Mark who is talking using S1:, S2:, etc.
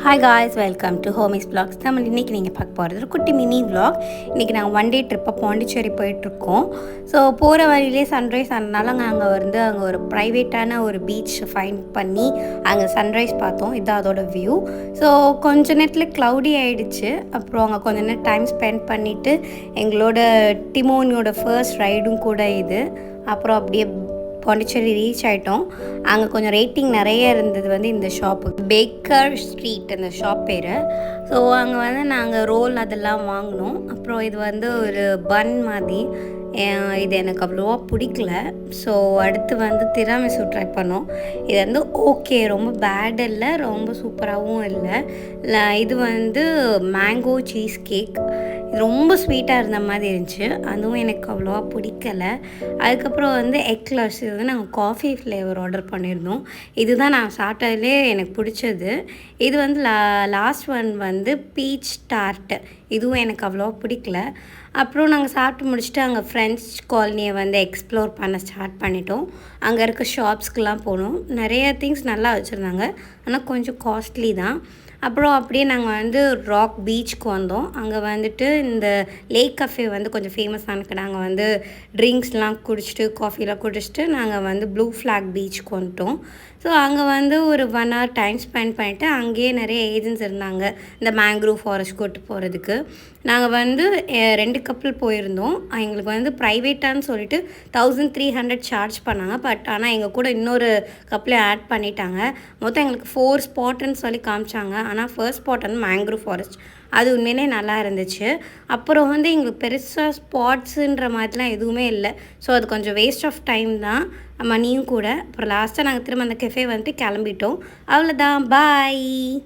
S1: Hi guys, welcome to homies vlogs. நம்ம இன்றைக்கி நீங்கள் பார்க்க போகிறது ஒரு குட்டி மினி vlog. இன்றைக்கி நாங்கள் ஒன் டே ட்ரிப்பாக பாண்டிச்சேரி போயிட்டுருக்கோம். ஸோ போகிற வழியிலே சன்ரைஸ் ஆனதுனால அங்கே ஒரு ப்ரைவேட்டான ஒரு பீச் ஃபைண்ட் பண்ணி அங்கே சன்ரைஸ் பார்த்தோம். இதுதான் அதோட வியூ. ஸோ கொஞ்ச நேரத்தில் க்ளவுடி ஆகிடுச்சு. அப்புறம் அங்கே கொஞ்ச நேரம் டைம் ஸ்பெண்ட் பண்ணிவிட்டு எங்களோட டிமோனியோட ஃபர்ஸ்ட் ரைடும் கூட இது. அப்புறம் அப்படியே பாண்டிச்சேரி ரீச் ஆகிட்டோம். அங்கே கொஞ்சம் ரேட்டிங் நிறைய இருந்தது இந்த ஷாப்பு பேக்கர் ஸ்ட்ரீட் அந்த ஷாப் பேர். ஸோ அங்கே நாங்கள் ரோல் அதெல்லாம் வாங்கினோம். அப்புறம் இது ஒரு பன் மாதிரி. இது எனக்கு அவ்வளோவா பிடிக்கல. ஸோ அடுத்து திராமிசு ட்ரை பண்ணோம். இது ஓகே, ரொம்ப பேட் இல்லை, ரொம்ப சூப்பராகவும் இல்லை. இது மேங்கோ சீஸ் கேக். இது ரொம்ப ஸ்வீட்டாக இருந்த மாதிரி இருந்துச்சு. அதுவும் எனக்கு அவ்வளோவா பிடிக்கலை. அதுக்கப்புறம் எக்லர்ஸ் இது நாங்கள் காஃபி ஃப்ளேவர் ஆர்டர் பண்ணியிருந்தோம். இதுதான் நான் சாப்பிட்டதுலே எனக்கு பிடிச்சது. இது லாஸ்ட் ஒன் பீச் டார்ட்டு. இதுவும் எனக்கு அவ்வளோவா பிடிக்கல. அப்புறம் நாங்கள் சாப்பிட்டு முடிச்சுட்டு அங்கே ஃப்ரெண்ட்ஸ் காலனியை எக்ஸ்ப்ளோர் பண்ண ஸ்டார்ட் பண்ணிட்டோம். அங்கே இருக்க ஷாப்ஸ்க்கெலாம் போனோம். நிறைய திங்ஸ் நல்லா வச்சுருந்தாங்க, ஆனால் கொஞ்சம் காஸ்ட்லி தான். அப்புறம் அப்படியே நாங்கள் ராக் பீச்சுக்கு வந்தோம். அங்கே இந்த லேக் கஃபே கொஞ்சம் ஃபேமஸான கடை. அங்கே ட்ரிங்க்ஸ்லாம் குடிச்சிட்டு காஃபிலாம் குடிச்சிட்டு நாங்கள் ப்ளூ ஃப்ளாக் பீச்சுக்கு வந்துட்டோம். ஸோ அங்கே ஒரு 1 hour டைம் ஸ்பெண்ட் பண்ணிவிட்டு அங்கேயே நிறைய ஏஜென்ட்ஸ் இருந்தாங்க இந்த மேங்க்ரூவ் ஃபாரஸ்ட் கூட்டு போகிறதுக்கு. நாங்கள் 2 கப்பல் போயிருந்தோம். எங்களுக்கு ப்ரைவேட்டான்னு சொல்லிட்டு 1300 சார்ஜ் பண்ணாங்க. ஆனால் எங்கள் கூட இன்னொரு கப்பலை ஆட் பண்ணிட்டாங்க. மொத்தம் எங்களுக்கு 4 ஸ்பாட்டுன்னு சொல்லி காமிச்சாங்க. ஆனால் ஃபர்ஸ்ட் ஸ்பாட் மேங்க்ரூவ் ஃபாரஸ்ட். அது உண்மையிலே நல்லா இருந்துச்சு. அப்புறம் எங்களுக்கு பெருசாக ஸ்பாட்ஸுன்ற மாதிரிலாம் எதுவுமே இல்லை. ஸோ அது கொஞ்சம் வேஸ்ட் ஆஃப் டைம் தான், மணியும் கூட. அப்புறம் லாஸ்ட்டாக நாங்கள் திரும்ப அந்த கெஃபே கிளம்பிட்டோம். அவ்வளோதான், பாய்.